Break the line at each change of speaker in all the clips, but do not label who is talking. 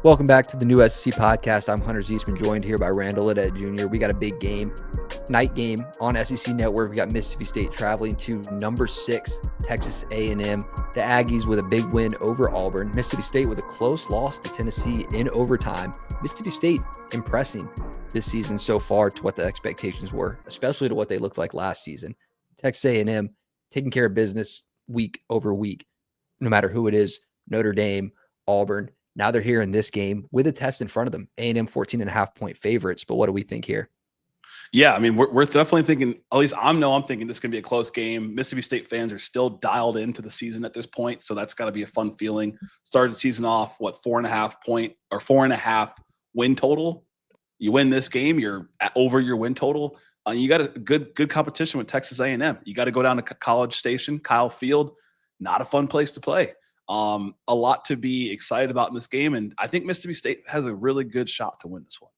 Welcome back to the new SEC podcast. I'm Hunter Ziesman, joined here by Randall Ledet Jr. We got a big game, night game on SEC Network. We got Mississippi State traveling to number 6, Texas A&M. The Aggies with a big win over Auburn. Mississippi State with a close loss to Tennessee in overtime. Mississippi State impressing this season so far to what the expectations were, especially to what they looked like last season. Texas A&M taking care of business week over week, no matter who it is, Notre Dame, Auburn. Now they're here in this game with a test in front of them. A&M 14.5-point favorites. But what do we think here?
Yeah, I mean, we're definitely thinking, at least I'm thinking this is going to be a close game. Mississippi State fans are still dialed into the season at this point, so that's got to be a fun feeling. Started the season off, 4.5 win total. You win this game, you're over your win total. You got a good competition with Texas A&M. You got to go down to College Station, Kyle Field. Not a fun place to play. A lot to be excited about in this game, and I think Mississippi State has a really good shot to win this one.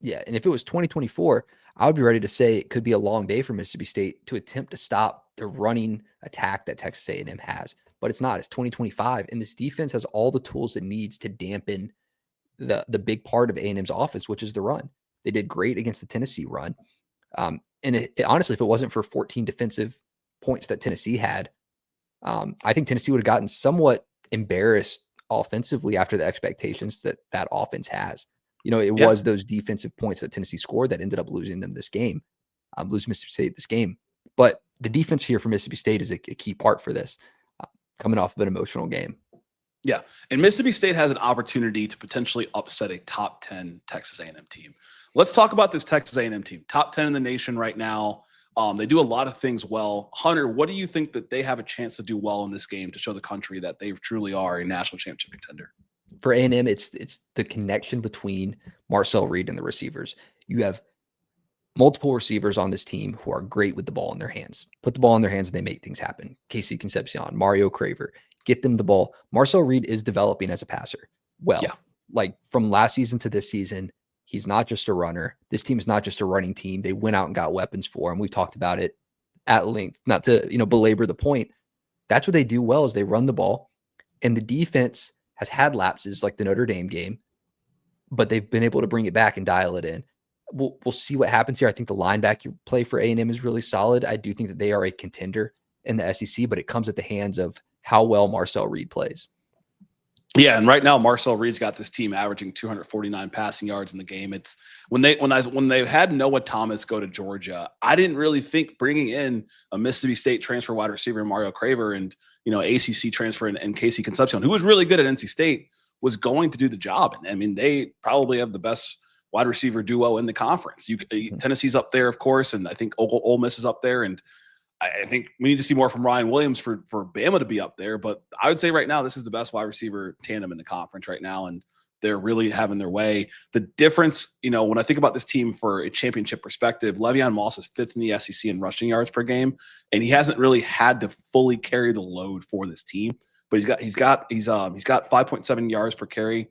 Yeah, and if it was 2024, I would be ready to say it could be a long day for Mississippi State to attempt to stop the running attack that Texas A&M has. But it's not. It's 2025, and this defense has all the tools it needs to dampen the big part of A&M's offense, which is the run. They did great against the Tennessee run. Honestly, if it wasn't for 14 defensive points that Tennessee had, I think Tennessee would have gotten somewhat embarrassed offensively after the expectations that offense has. It was those defensive points that Tennessee scored that ended up losing them this game, losing Mississippi State this game. But the defense here for Mississippi State is a key part for this, coming off of an emotional game.
Yeah, and Mississippi State has an opportunity to potentially upset a top 10 Texas A&M team. Let's talk about this Texas A&M team. Top 10 in the nation right now. They do a lot of things well. Hunter, what do you think that they have a chance to do well in this game to show the country that they truly are a national championship contender?
For A&M, it's the connection between Marcel Reed and the receivers. You have multiple receivers on this team who are great with the ball in their hands. Put the ball in their hands and they make things happen. Casey Concepcion, Mario Craver, get them the ball. Marcel Reed is developing as a passer. Well, like from last season to this season, he's not just a runner. This team is not just a running team. They went out and got weapons for him. We've talked about it at length, not to, belabor the point. That's what they do well is they run the ball, and the defense has had lapses like the Notre Dame game, but they've been able to bring it back and dial it in. We'll see what happens here. I think the linebacker play for A&M is really solid. I do think that they are a contender in the SEC, but it comes at the hands of how well Marcel Reed plays.
Yeah, and right now Marcel Reed's got this team averaging 249 passing yards in the game. It's when they had Noah Thomas go to Georgia, I didn't really think bringing in a Mississippi State transfer wide receiver Mario Craver and ACC transfer and Casey Concepcion, who was really good at NC State, was going to do the job. And I mean, they probably have the best wide receiver duo in the conference. Tennessee's up there, of course, and I think Ole Miss is up there, and I think we need to see more from Ryan Williams for Bama to be up there. But I would say right now, this is the best wide receiver tandem in the conference right now. And they're really having their way. The difference, when I think about this team for a championship perspective, Le'Veon Moss is 5th in the SEC in rushing yards per game. And he hasn't really had to fully carry the load for this team, but he's got 5.7 yards per carry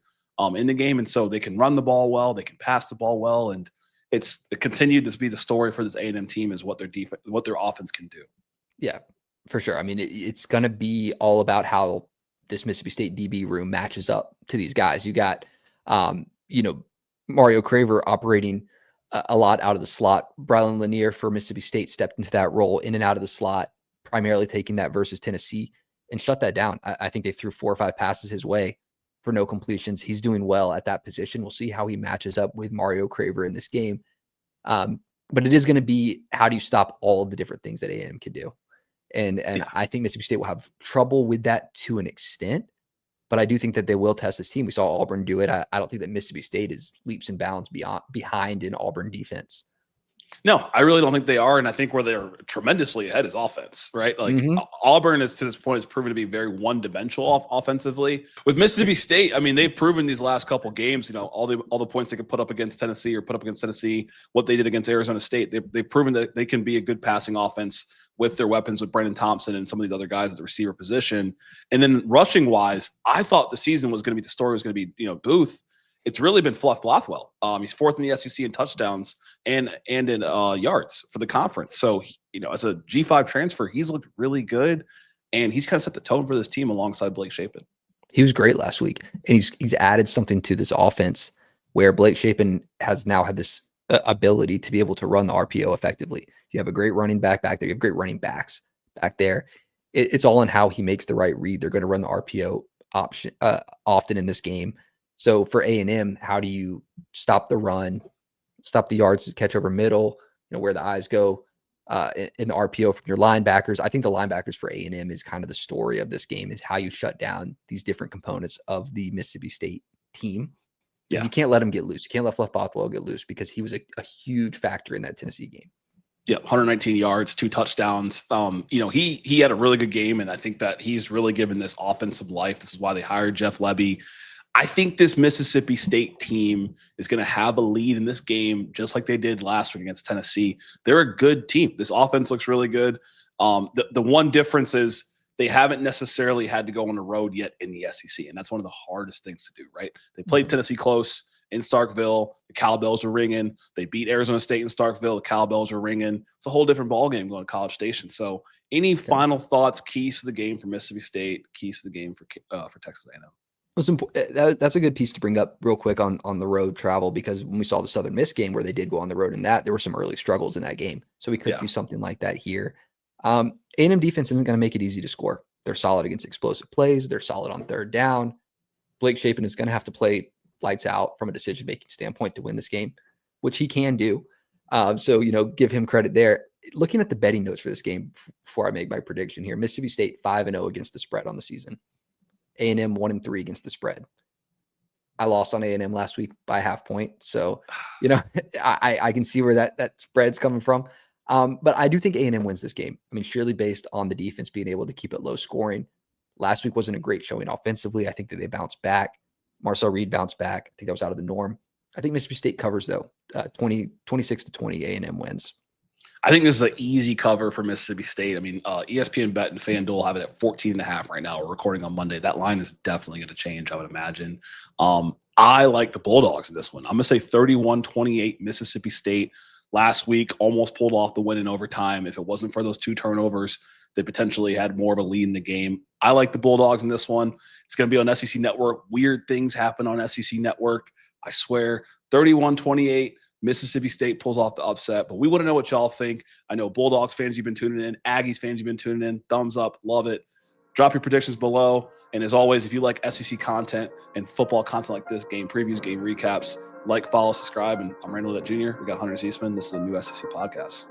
in the game. And so they can run the ball well. They can pass the ball well. And it continued to be the story for this A&M team is what their offense can do. Yeah,
for sure. I mean, it's going to be all about how this Mississippi State DB room matches up to these guys. You got, Mario Craver operating a lot out of the slot. Brylan Lanier for Mississippi State stepped into that role in and out of the slot, primarily taking that versus Tennessee and shut that down. I think they threw 4 or 5 passes his way for no completions. He's doing well at that position. We'll see how he matches up with Mario Craver in this game. But it is going to be, how do you stop all of the different things that A&M can do? And I think Mississippi State will have trouble with that to an extent, but I do think that they will test this team. We saw Auburn do it. I don't think that Mississippi State is leaps and bounds behind an Auburn defense.
No, I really don't think they are. And I think where they're tremendously ahead is offense, right? Like Auburn is to this point has proven to be very one-dimensional offensively. With Mississippi State, I mean, they've proven these last couple games, all the points they could put up against Tennessee or put up against Tennessee, what they did against Arizona State. They've proven that they can be a good passing offense with their weapons with Brendan Thompson and some of these other guys at the receiver position. And then rushing wise, I thought the season was going to be, the story was going to be, Booth. it's really been Fluff Bothwell. He's fourth in the SEC in touchdowns and in yards for the conference. So, as a G5 transfer, he's looked really good, and he's kind of set the tone for this team alongside Blake Shapen.
He was great last week, and he's added something to this offense where Blake Shapen has now had this ability to be able to run the RPO effectively. You have a great running back back there. You have great running backs back there. It's all in how he makes the right read. They're going to run the RPO option often in this game. So for A&M, how do you stop the run, stop the yards to catch over middle, where the eyes go in the RPO from your linebackers? I think the linebackers for A&M is kind of the story of this game, is how you shut down these different components of the Mississippi State team. Yeah. You can't let him get loose. You can't let Fluff Bothwell get loose, because he was a huge factor in that Tennessee game.
Yeah, 119 yards, 2 touchdowns. He had a really good game, and I think that he's really given this offensive life. This is why they hired Jeff Lebby. I think this Mississippi State team is going to have a lead in this game, just like they did last week against Tennessee. They're a good team. This offense looks really good. The one difference is they haven't necessarily had to go on the road yet in the SEC, and that's one of the hardest things to do, right? They played Tennessee close in Starkville. The cowbells are ringing. They beat Arizona State in Starkville. The cowbells are ringing. It's a whole different ballgame going to College Station. So any final thoughts, keys to the game for Mississippi State, keys to the game for Texas A&M?
That's a good piece to bring up real quick on the road travel, because when we saw the Southern Miss game where they did go on the road in that, there were some early struggles in that game. So we could see something like that here. A&M defense isn't going to make it easy to score. They're solid against explosive plays. They're solid on third down. Blake Shapen is going to have to play lights out from a decision-making standpoint to win this game, which he can do. So, give him credit there. Looking at the betting notes for this game before I make my prediction here, Mississippi State 5-0 against the spread on the season. A&M 1-3 against the spread. I lost on A&M last week by a half point. So, I can see where that spread's coming from. But I do think A&M wins this game. I mean, surely based on the defense being able to keep it low scoring. Last week wasn't a great showing offensively. I think that they bounced back. Marcel Reed bounced back. I think that was out of the norm. I think Mississippi State covers, though. 26-20, A&M wins.
I think this is an easy cover for Mississippi State. I mean, ESPN Bet and FanDuel have it at 14.5 right now. We're recording on Monday. That line is definitely going to change, I would imagine. I like the Bulldogs in this one. I'm going to say 31-28 Mississippi State. Last week, almost pulled off the win in overtime. If it wasn't for those 2 turnovers, they potentially had more of a lead in the game. I like the Bulldogs in this one. It's going to be on SEC Network. Weird things happen on SEC Network. I swear. 31-28. Mississippi State pulls off the upset. But we want to know what y'all think. I know Bulldogs fans, you've been tuning in. Aggies fans, you've been tuning in. Thumbs up. Love it. Drop your predictions below. And as always, if you like SEC content and football content like this, game previews, game recaps, follow, subscribe. And I'm Randall Jr. We got Hunter Ziesman. This is a new SEC podcast.